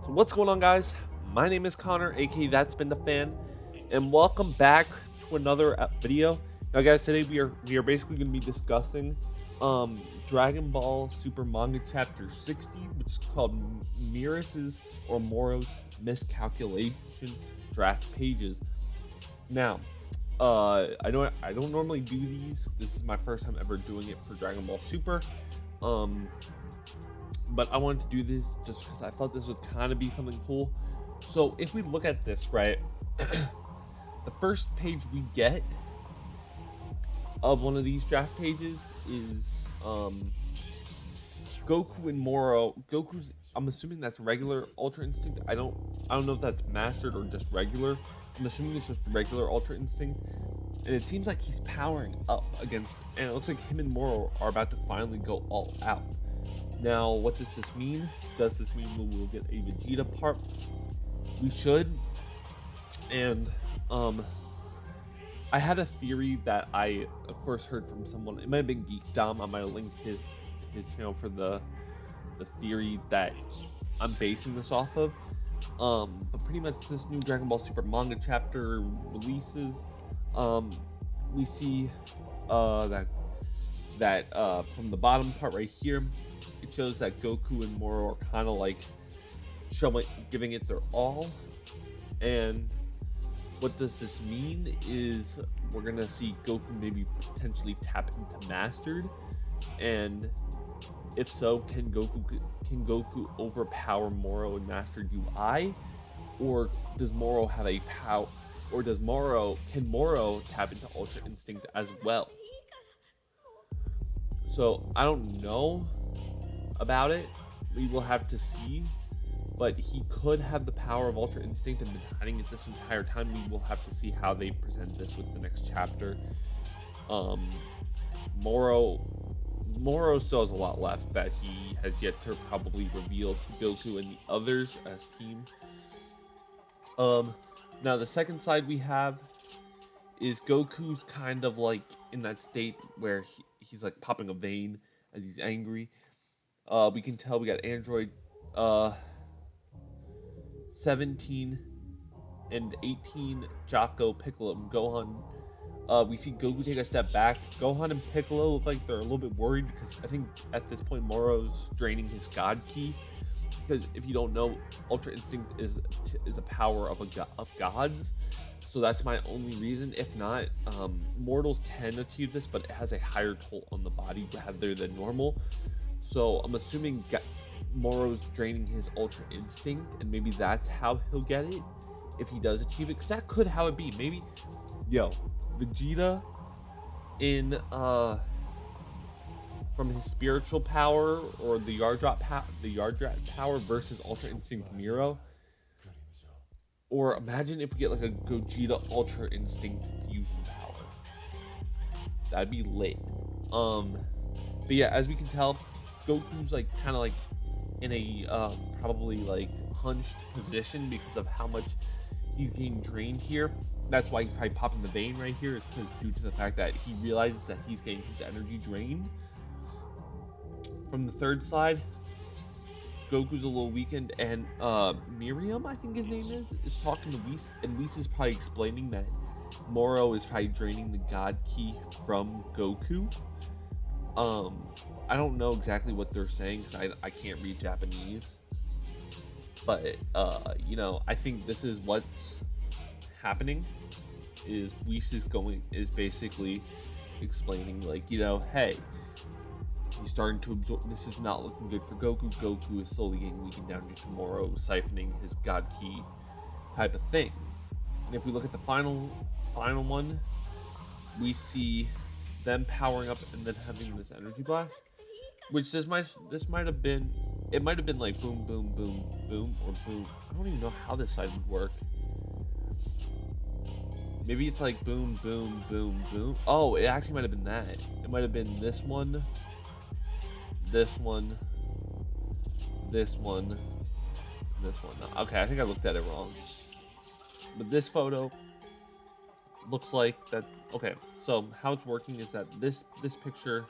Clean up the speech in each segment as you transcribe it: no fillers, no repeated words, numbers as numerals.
So what's going on, guys? My name is Connor, aka That's Been the Fan, and welcome back to another video. Now, guys, today we are basically going to be discussing Dragon Ball Super Manga Chapter 60, which is called Miras's or Moro's Miscalculation Draft Pages. Now, I don't normally do these. This is my first time ever doing it for Dragon Ball Super. Um, but I wanted to do this just because I thought this would kind of be something cool. So if we look at this, right, the first page we get of one of these draft pages is Goku and Moro. I'm assuming that's regular Ultra Instinct. I don't know if that's mastered or just regular. I'm assuming it's just regular Ultra Instinct. And it seems like he's powering up against, and it looks like him and Moro are about to finally go all out. Now, what does this mean? Does this mean we will get a Vegeta part? We should. And I had a theory that I, of course, heard from someone. It might have been Geek Dom. I might have linked his channel for the theory that I'm basing this off of. But pretty much this new Dragon Ball Super manga chapter releases. Um, we see that from the bottom part right here, it shows that Goku and Moro are kind of like giving it their all. And what does this mean is we're gonna see Goku maybe potentially tap into Mastered, and if so, can Goku overpower Moro in Mastered UI, or does Moro have a power, or can Moro tap into Ultra Instinct as well? So I don't know about it. We will have to see. But he could have the power of Ultra Instinct and been hiding it this entire time. We will have to see how they present this with the next chapter. Um, Moro still has a lot left that he has yet to probably reveal to Goku and the others as team. Now the second side we have is Goku's kind of like in that state where he's like popping a vein as he's angry. We can tell we got Android 17 and 18, Jocko, Piccolo, and Gohan. We see Goku take a step back. Gohan and Piccolo look like they're a little bit worried because I think at this point Moro's draining his God Ki. Because if you don't know, Ultra Instinct is a power of gods. So that's my only reason. If not, mortals can achieve this, but it has a higher toll on the body rather than normal. So I'm assuming Moro's draining his Ultra Instinct, and maybe that's how he'll get it if he does achieve it. Because that could how it be. Maybe, Vegeta in from his spiritual power or the Yardrat power versus Ultra Instinct Miro. Or imagine if we get like a Gogeta Ultra Instinct fusion power. That'd be lit. But yeah, as we can tell, Goku's like kind of like in a probably like hunched position because of how much he's getting drained here. That's why he's probably popping the vein right here, is because due to the fact that he realizes that he's getting his energy drained. From the third side, Goku's a little weakened, and Miriam, I think his name is talking to Whis, and Whis is probably explaining that Moro is probably draining the God Ki from Goku. I don't know exactly what they're saying because I can't read Japanese. But, I think this is what's happening, is Whis is basically explaining, like, hey, he's starting to absorb, this is not looking good for Goku. Goku is slowly getting weakened down to Moro, siphoning his God Ki type of thing. And if we look at the final one, we see them powering up and then having this energy blast, which this might have been, it might have been like boom, boom, boom, boom, or boom. I don't even know how this side would work. Maybe it's like boom, boom, boom, boom. Oh, it actually might have been that. It might have been this one, this one, this one, this one. Okay, I think I looked at it wrong. But this photo looks like that. Okay, so how it's working is that this picture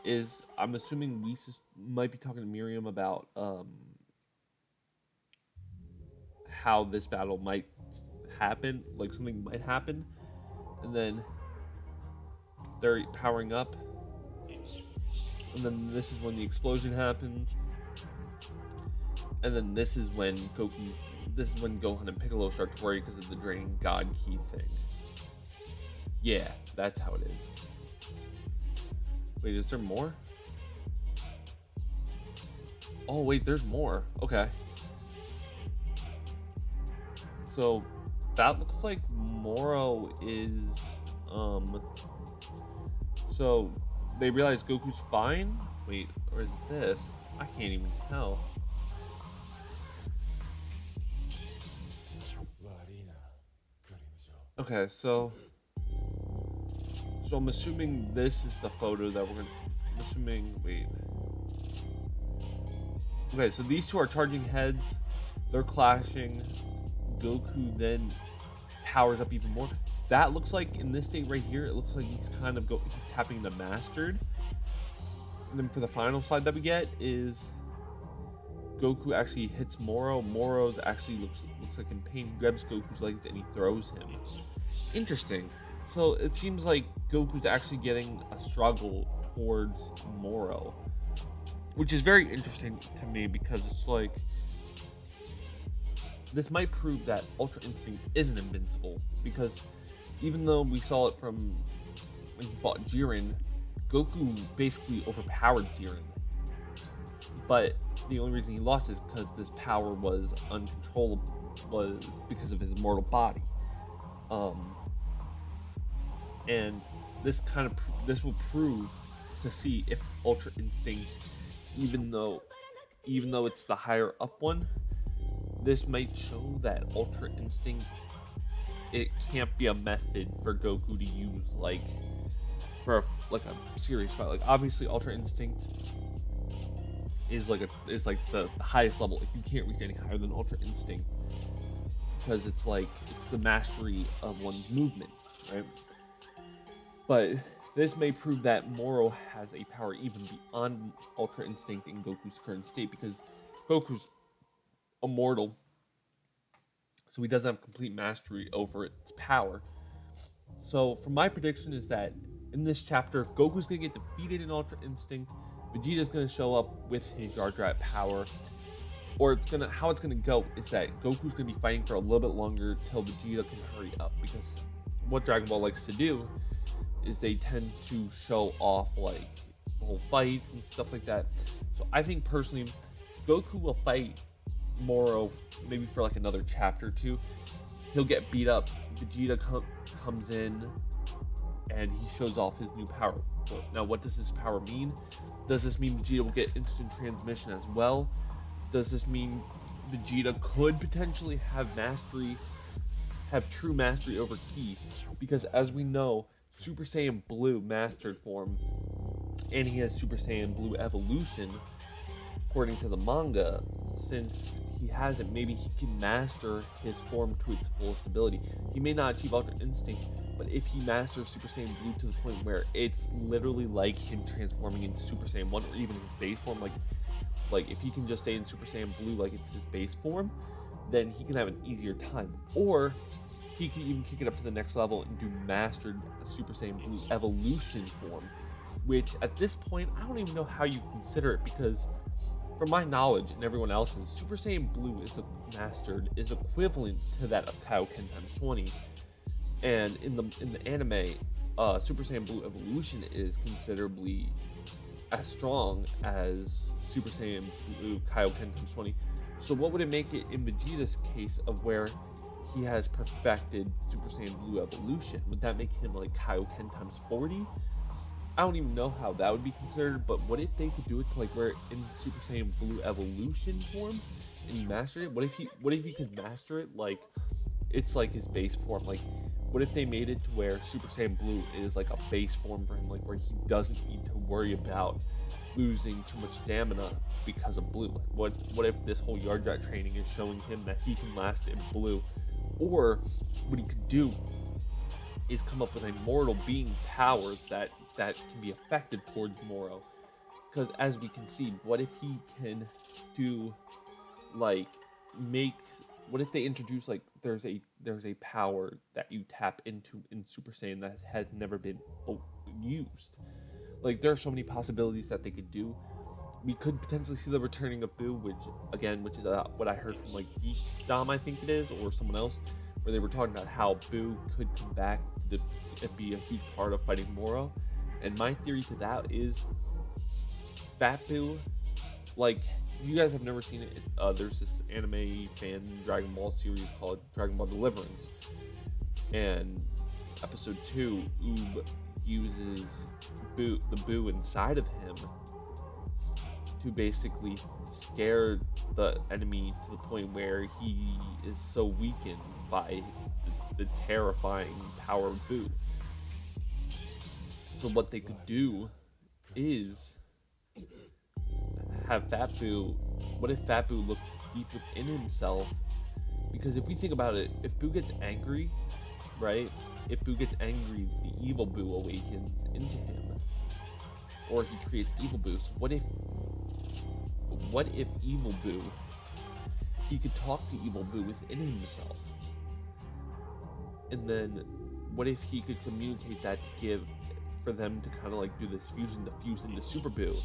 is, I'm assuming Whis might be talking to Miriam about how this battle might happen, like something might happen, and then they're powering up, and then this is when the explosion happens, and then this is when Gohan and Piccolo start to worry because of the draining God Key thing. Yeah, that's how it is. Wait, is there more? Oh wait, there's more. Okay. So that looks like Moro is so they realize Goku's fine? Wait, or is it this? I can't even tell. Okay, so I'm assuming this is the photo that we're gonna. I'm assuming. Wait. Okay, so these two are charging heads. They're clashing. Goku then powers up even more. That looks like in this state right here, it looks like he's kind of he's tapping the mastered. And then for the final slide that we get is Goku actually hits Moro. Moro's actually looks like in pain. He grabs Goku's legs and he throws him. Interesting. So it seems like Goku's actually getting a struggle towards Moro, which is very interesting to me because it's like this might prove that Ultra Instinct isn't invincible, because even though we saw it from when he fought Jiren, Goku basically overpowered Jiren. But the only reason he lost is because this power was uncontrollable, was because of his immortal body. And this will prove to see if Ultra Instinct, even though it's the higher up one, this might show that Ultra Instinct, it can't be a method for Goku to use for a serious fight. Like obviously Ultra Instinct is like the highest level. Like you can't reach any higher than Ultra Instinct because it's the mastery of one's movement, right? But this may prove that Moro has a power even beyond Ultra Instinct in Goku's current state, because Goku's immortal, so he doesn't have complete mastery over its power. So, from my prediction is that in this chapter, Goku's gonna get defeated in Ultra Instinct. Vegeta's gonna show up with his Yardrat power, or how it's gonna go is that Goku's gonna be fighting for a little bit longer till Vegeta can hurry up, because what Dragon Ball likes to do is they tend to show off like the whole fights and stuff like that. So I think personally, Goku will fight Moro maybe for like another chapter or two. He'll get beat up. Vegeta comes in and he shows off his new power. Now, what does this power mean? Does this mean Vegeta will get instant transmission as well? Does this mean Vegeta could potentially have true mastery over Ki? Because as we know, Super Saiyan Blue mastered form, and he has Super Saiyan Blue evolution, according to the manga. Since he has it, maybe he can master his form to its fullest ability. He may not achieve Ultra Instinct, but if he masters Super Saiyan Blue to the point where it's literally like him transforming into Super Saiyan 1, or even his base form, like if he can just stay in Super Saiyan Blue like it's his base form, then he can have an easier time. Or he can even kick it up to the next level and do mastered Super Saiyan Blue evolution form, which at this point, I don't even know how you consider it, because from my knowledge and everyone else's, Super Saiyan Blue is equivalent to that of Kaioken times 20. And in the anime, Super Saiyan Blue evolution is considerably as strong as Super Saiyan Blue Kaioken times 20. So what would it make it in Vegeta's case of where he has perfected Super Saiyan Blue evolution? Would that make him like Kaioken times 40? I don't even know how that would be considered, but what if they could do it to like where in Super Saiyan Blue evolution form and he mastered it? What if he could master it like it's like his base form? Like what if they made it to where Super Saiyan Blue is like a base form for him, like where he doesn't need to worry about losing too much stamina because of Blue? Like what if this whole Yardrat training is showing him that he can last in Blue? Or what he could do is come up with a mortal being power that can be effective towards Moro. Because as we can see, what if he can do like make what if they introduce like there's a power that you tap into in Super Saiyan that has never been used. Like there are so many possibilities that they could do. We could potentially see the returning of Boo, which is what I heard from like Geek Dom, I think it is, or someone else, where they were talking about how Boo could come back and be a huge part of fighting Moro. And my theory to that is Fat Boo, like you guys have never seen it. There's this anime fan Dragon Ball series called Dragon Ball Deliverance, and episode 2, Oob uses the Boo inside of him to basically scare the enemy to the point where he is so weakened by the terrifying power of Boo. So what they could do is have Fat Boo. What if Fat Boo looked deep within himself? Because if we think about it, if Boo gets angry, right? If Boo gets angry, the evil Boo awakens into him, or he creates evil Boo. So what if evil Boo, he could talk to evil Boo within himself, and then what if he could communicate that for them to kind of like do this fusion to fuse into Super Boo?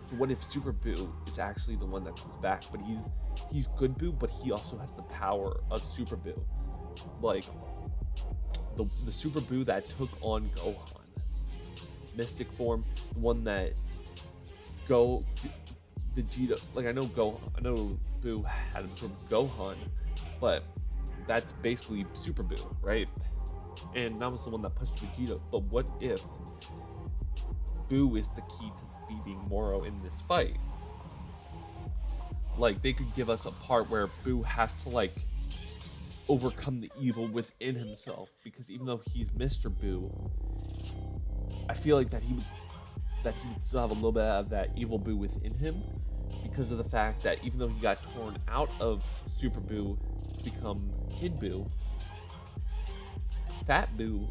So what if Super Boo is actually the one that comes back, but he's good Boo, but he also has the power of Super Boo, like the Super Boo that took on Gohan, Mystic form, the one that Vegeta, like I know Boo had absorbed Gohan, but that's basically Super Boo, right? And that was the one that pushed Vegeta. But what if Boo is the key to beating Moro in this fight? Like they could give us a part where Boo has to like overcome the evil within himself, because even though he's Mr. Boo, I feel like that he would still have a little bit of that evil Boo within him, because of the fact that even though he got torn out of Super Boo to become Kid Boo, Fat Boo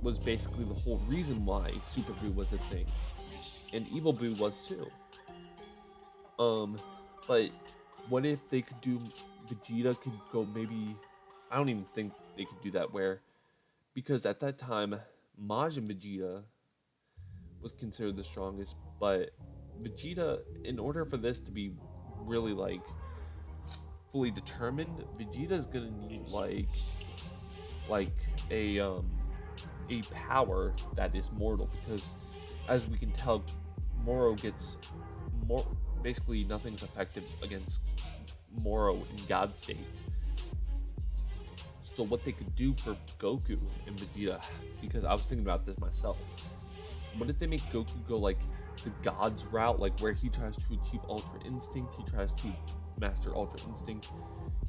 was basically the whole reason why Super Boo was a thing, and Evil Boo was too. But what if they could do, Vegeta could go maybe, I don't even think they could do that, because at that time, Majin Vegeta was considered the strongest, but Vegeta, in order for this to be really like fully determined, Vegeta's gonna need like a power that is mortal, because as we can tell, Moro gets more, basically nothing's effective against Moro in God states. So what they could do for Goku and Vegeta, because I was thinking about this myself, what if they make Goku go like the God's route, like where he tries to achieve Ultra Instinct, he tries to master Ultra Instinct,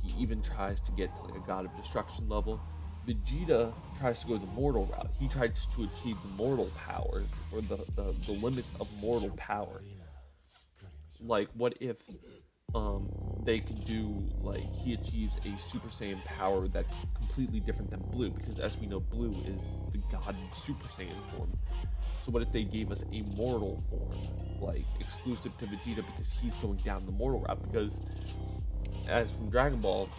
he even tries to get to like a God of Destruction level. Vegeta tries to go the mortal route. He tries to achieve the mortal powers, or the limit of mortal power. Like, what if they could do, like, he achieves a Super Saiyan power that's completely different than Blue, because as we know, Blue is the God Super Saiyan form. So what if they gave us a mortal form, like, exclusive to Vegeta, because he's going down the mortal route? Because, as from Dragon Ball,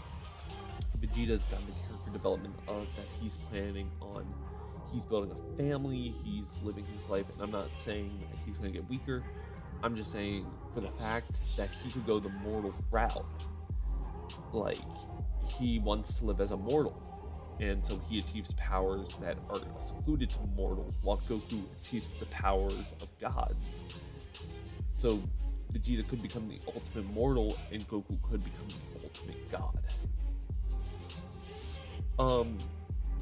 Vegeta's got the character development of that he's planning on, he's building a family, he's living his life, and I'm not saying that he's going to get weaker, I'm just saying for the fact that he could go the mortal route. Like, he wants to live as a mortal, and so he achieves powers that are secluded to mortals, while Goku achieves the powers of gods. So Vegeta could become the ultimate mortal, and Goku could become the ultimate god.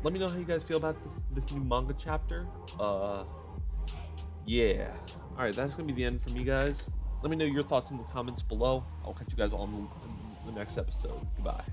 Let me know how you guys feel about this new manga chapter. Yeah. Alright, that's gonna be the end for me, guys. Let me know your thoughts in the comments below. I'll catch you guys on the next episode. Goodbye.